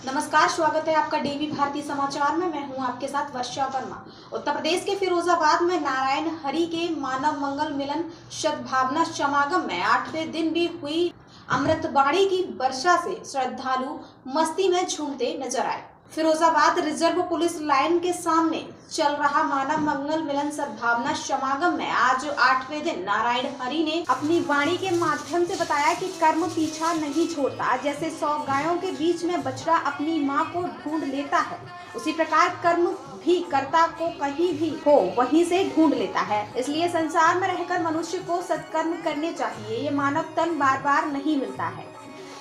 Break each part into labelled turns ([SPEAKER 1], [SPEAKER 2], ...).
[SPEAKER 1] नमस्कार, स्वागत है आपका डीवी भारती समाचार में। मैं हूं आपके साथ वर्षा वर्मा। उत्तर प्रदेश के फिरोजाबाद में नारायण हरि के मानव मंगल मिलन सद्भावना समागम में 8वें दिन भी हुई अमृतबाणी की वर्षा से श्रद्धालु मस्ती में झूमते नजर आए। फिरोजाबाद रिजर्व पुलिस लाइन के सामने चल रहा मानव मंगल मिलन सद्भावना समागम में आज 8वें दिन नारायण हरि ने अपनी वाणी के माध्यम से बताया कि कर्म पीछा नहीं छोड़ता। जैसे 100 गायों के बीच में बछड़ा अपनी माँ को ढूंढ लेता है, उसी प्रकार कर्म भी कर्ता को कहीं भी हो वहीं से ढूंढ लेता है। इसलिए संसार में रहकर मनुष्य को सत्कर्म करने चाहिए। ये मानव तन बार बार नहीं मिलता है,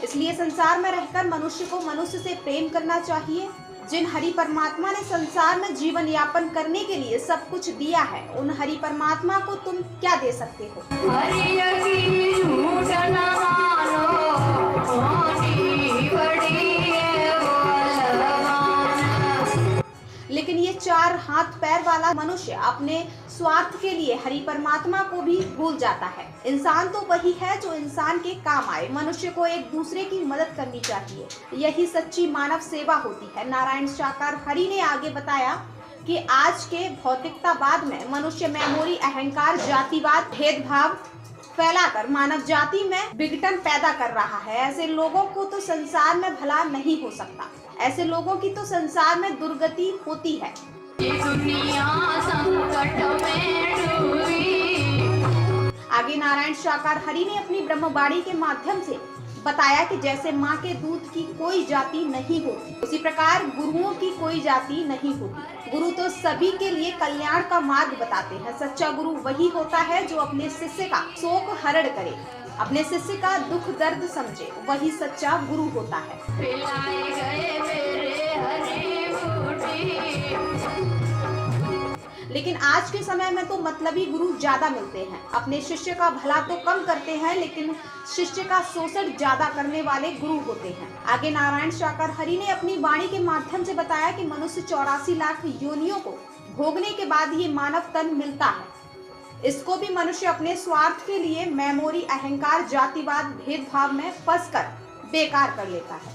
[SPEAKER 1] इसलिए संसार में रहकर मनुष्य को मनुष्य से प्रेम करना चाहिए। जिन हरि परमात्मा ने संसार में जीवन यापन करने के लिए सब कुछ दिया है, उन हरि परमात्मा को तुम क्या दे सकते हो। लेकिन ये 4 हाथ पैर वाला मनुष्य अपने स्वार्थ के लिए हरि परमात्मा को भी भूल जाता है। इंसान तो वही है जो इंसान के काम आए। मनुष्य को एक दूसरे की मदद करनी चाहिए, यही सच्ची मानव सेवा होती है। नारायण साकार हरि ने आगे बताया कि आज के भौतिकतावाद में मनुष्य मेमोरी, अहंकार, जातिवाद, भेदभाव फैलाकर मानव जाति में विघटन पैदा कर रहा है। ऐसे लोगों को तो संसार में भला नहीं हो सकता। ऐसे लोगों की तो संसार में दुर्गति होती है। आगे नारायण साकार हरि ने अपनी ब्रह्मवाणी के माध्यम से बताया कि जैसे माँ के दूध की कोई जाति नहीं होती, उसी प्रकार गुरुओं की कोई जाति नहीं होती। गुरु तो सभी के लिए कल्याण का मार्ग बताते हैं। सच्चा गुरु वही होता है जो अपने शिष्य का शोक हरण करे, अपने शिष्य का दुख दर्द समझे, वही सच्चा गुरु होता है। लेकिन आज के समय में तो मतलबी गुरु ज्यादा मिलते हैं। अपने शिष्य का भला तो कम करते हैं, लेकिन शिष्य का शोषण ज्यादा करने वाले गुरु होते हैं। आगे नारायण साकार हरि ने अपनी वाणी के माध्यम से बताया कि मनुष्य 84 लाख योनियों को भोगने के बाद ये मानव तन मिलता है। इसको भी मनुष्य अपने स्वार्थ के लिए मेमोरी, अहंकार, जातिवाद, भेदभाव में फंसकर बेकार कर लेता है।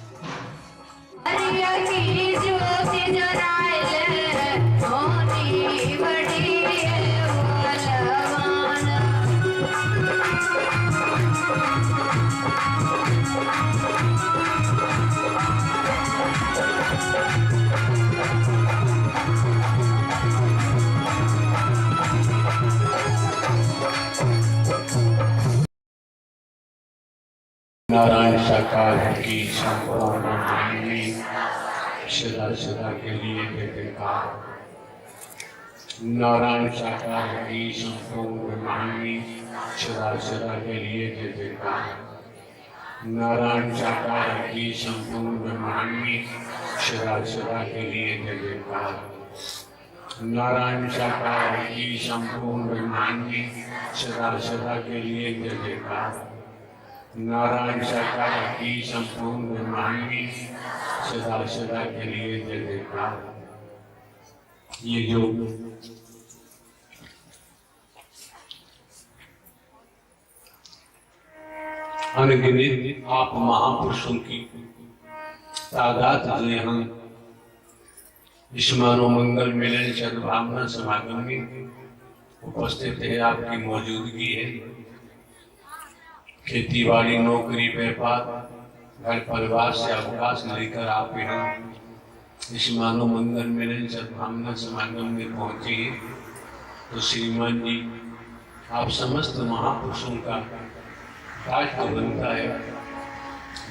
[SPEAKER 2] नारायण साकार की संपूर्ण सदा सदा के लिए जयकार। नारायण साकार की संपूर्ण सदा सदा के लिए जयकार। नारायण साकार की संपूर्ण सदा सदा के लिए जयकार। नारायण साकार की संपूर्ण सदा सदा के लिए जयकार। नारायण साकार की संपूर्ण सदा सदा के लिए जयकार। ये जो अनगिनत आप महापुरुषों की तादाद वाले हम इस मानव मंगल मिलन सद्भावना समागम में उपस्थित है। आपकी मौजूदगी है। खेती बाड़ी, नौकरी, व्यापार, घर परिवार से अवकाश लेकर आप यहाँ इस मानव मंगल मिलन सद्भावना समागम में पहुंचे हैं। तो श्रीमान जी, आप समस्त महापुरुषों का दायित्व बनता है,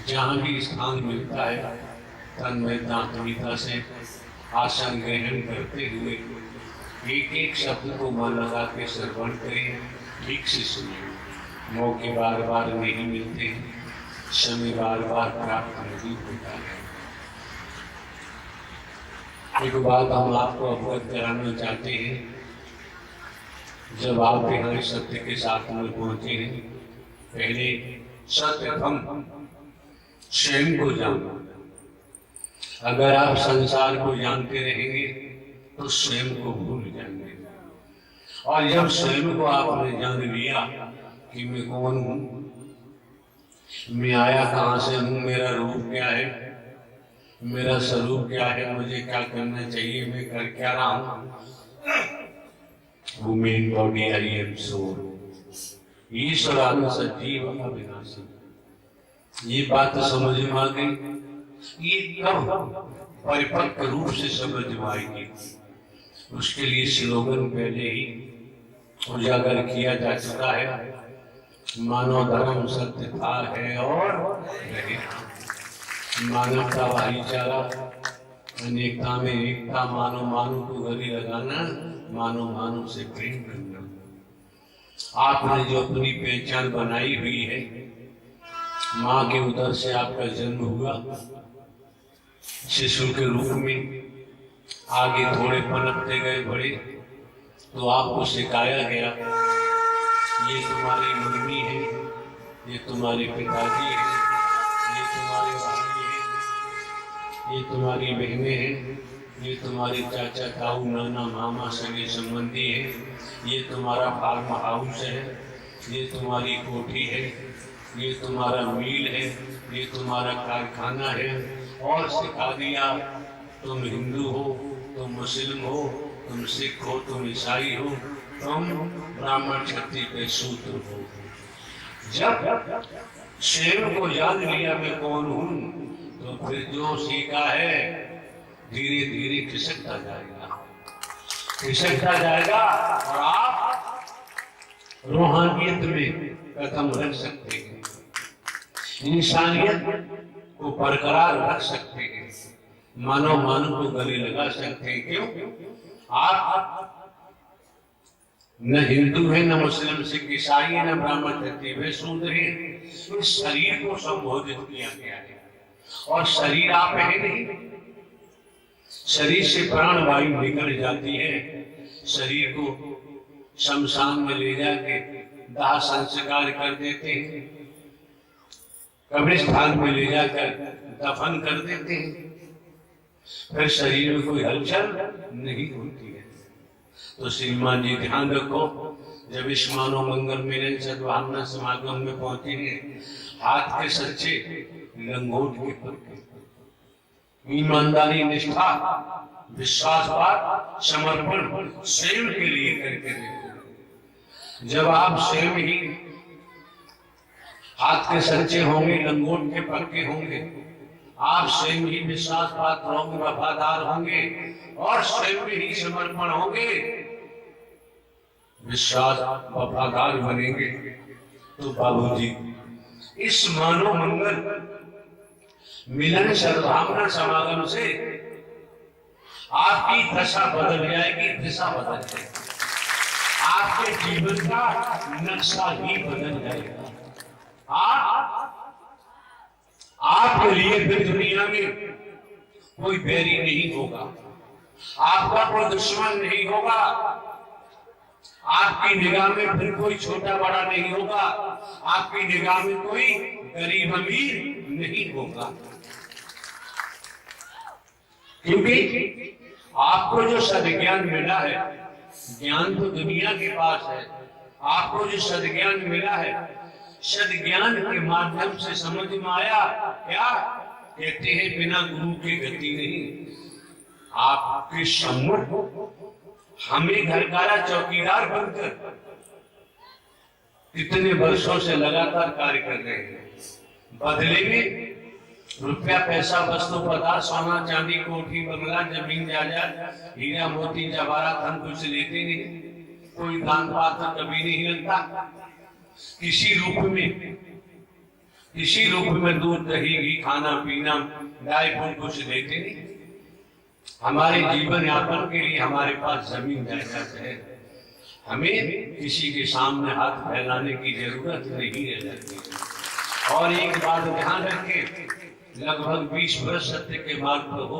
[SPEAKER 2] जहाँ भी स्थान मिलता है तन्मयता से आसन ग्रहण करते हुए एक एक शब्द को मन लगा के श्रवण करें, ठीक से सुनिए। मौके बार बार नहीं मिलते हैं, समय बार बार प्राप्त नहीं होता है। एक बात हम आपको अवगत कराना चाहते हैं। जब आप यहाँ सत्य के साथ में पहुंचे हैं, पहले सत्यम स्वयं को जानो। अगर आप संसार को जानते रहेंगे तो स्वयं को भूल जाएंगे। और जब स्वयं को आपने जान लिया कि मैं कौन हूँ, मैं आया कहाँ से हूँ, मेरा रूप क्या है, मेरा स्वरूप क्या है, मुझे क्या करना चाहिए, मैं कर क्या रहा हूं। मेन बॉडी आई एम सोल, ईश्वरान सजीव अविनाशी। ये बात तो समझ में आ गई। ये कब परिपक्व रूप से समझ में आएगी, उसके लिए स्लोगन पहले ही उजागर किया जा चुका है। मानव धर्म सत्य था, है और रहेगा। मानवता भाईचारा, अनेकता में एकता, मानव मानव को गले लगाना, मानव मानव से प्रेम करना। आपने जो अपनी पहचान बनाई हुई है, माँ के उदर से आपका जन्म हुआ शिशु के रूप में, आगे थोड़े पनपते गए बड़े, तो आपको सिखाया गया ये तुम्हारी मम्मी है, ये तुम्हारे पिताजी है, ये तुम्हारे भाई है, ये तुम्हारी बहनें हैं, ये तुम्हारे चाचा ताऊ नाना मामा सगे संबंधी है, ये तुम्हारा फार्म हाउस है, ये तुम्हारी कोठी है, ये तुम्हारा मिल है, ये तुम्हारा कारखाना है। और सिखा दिया तुम हिंदू हो, तुम मुस्लिम हो, तुम सिख हो, तुम ईसाई हो, तुम ब्राह्मण क्षत्रिय के शूद्र हो। जब शेर को जान लिया मैं कौन हूं, तो फिर जो सीखा है धीरे धीरे खिसकता जाएगा, खिसकता जाएगा और आप रूहानियत में कदम रख सकते हैं, इंसानियत को बरकरार रख सकते हैं, मानव मानव को गले लगा सकते हैं। क्यों? आप न हिंदू है, न मुस्लिम, सिख, ईसाई है, न ब्राह्मण क्षत्रिय वे शूद्र हैं। इस शरीर को संबोधित किया गया है और शरीर आप है नहीं। शरीर से प्राण वायु निकल जाती है, शरीर को शमशान में ले जाके दाह संस्कार कर देते हैं, कब्रिस्तान में ले जाकर दफन कर देते हैं, फिर शरीर में कोई हलचल नहीं होती है। तो श्रीमान जी ध्यान रखो, जब इस मानव मंगल मिलन सद्भावना समागम में पहुंचे हैं, हाथ के सच्चे लंगोट के पक्के, ईमानदारी, निष्ठा, विश्वासपात, समर्पण स्वयं के लिए करके देखो। जब आप स्वयं ही हाथ के सच्चे होंगे, लंगोट के पक्के होंगे, आप स्वयं ही विश्वासपात होंगे, वफादार होंगे और स्वयं ही समर्पण होंगे, विश्वास वफादार बनेंगे, तो बाबूजी इस मानव मंगल मिलन सद्भावना समागम से आपकी दशा बदल जाएगी, दिशा बदल जाएगी, आपके जीवन का नक्शा ही बदल जाएगा। आपके लिए फिर दुनिया में कोई बैरी नहीं होगा, आपका कोई दुश्मन नहीं होगा, आपकी निगाह में फिर कोई छोटा बड़ा नहीं होगा, आपकी निगाह में कोई गरीब अमीर नहीं होगा, क्योंकि आपको जो सद्ज्ञान मिला है, ज्ञान तो दुनिया के पास है, आपको जो सद्ज्ञान मिला है, सद्ज्ञान के माध्यम से समझ में आया क्या कहते हैं, बिना गुरु की गति नहीं। आपके सम्मुख हमें घरकारा चौकीदार बनकर कितने वर्षों से लगातार कार्य कर रहे हैं, बदले में रुपया पैसा वस्तु पदार्थ सोना चांदी कोठी बंगला जमीन जायदाद हीरा मोती जवाहरात हम कुछ लेते नहीं, कोई दान पात्र कभी नहीं लगता, किसी रूप में दूध दही घी खाना पीना गाय फूल कुछ देते नहीं। हमारे जीवन यापन के लिए हमारे पास जमीन जायदाद है, हमें किसी के सामने हाथ फैलाने की जरूरत नहीं रह जाती। और एक बात ध्यान रखें, लगभग 20 वर्ष सत्य के मार्ग पर हो